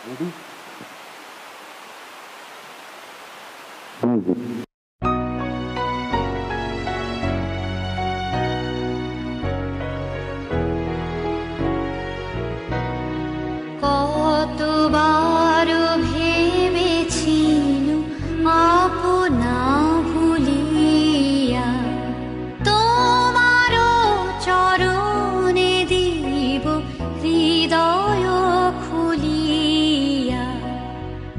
Ready? কতবার ভেবেছিলু আপনা ভুলিয়া তোমার চরণে দিব হৃদয় খুলিয়া।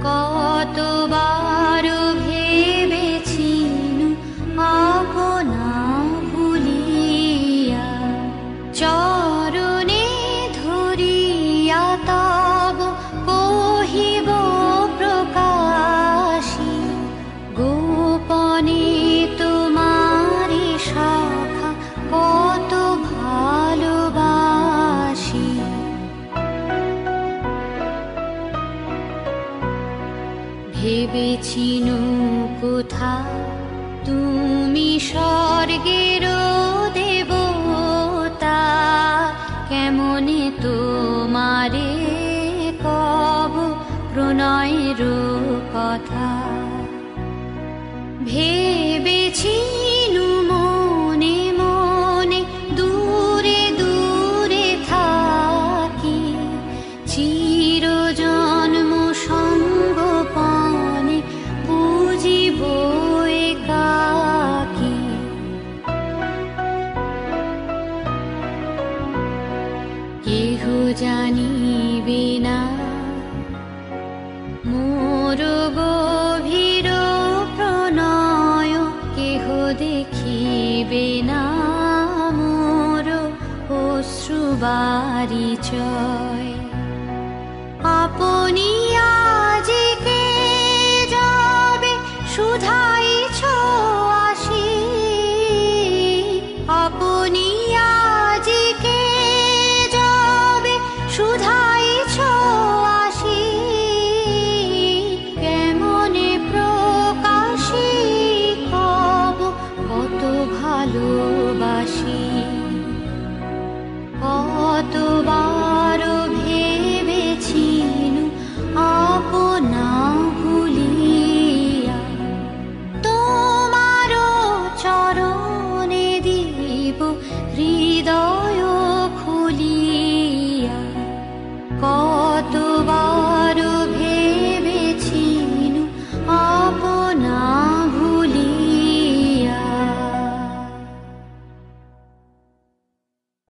কতবার ভেবেছিলু আপনা ভুলিয়া চরণে ধরিয়া তব কহিব প্রকাশী গোপনে তোমারি শাখা কত ভালোবাসি। ভেবেছিনু কোথা তুমি স্বর্গের দেবতা কেমনে তোমারে কব প্রণয়ের কথা। ভেবেছিনু মনে মনে দূরে দূরে থাকি চিরজন্ম সঙ্গোপনে পুজিব একাকী। কেহ জানিবে না মোর গভীর প্রণয়, কেহ দেখিবে না মোর অশ্রুবারিচয়। আপনি আজিকে যাবে শুধাইছ আসি, আপনি আজিকে যাবে শুধা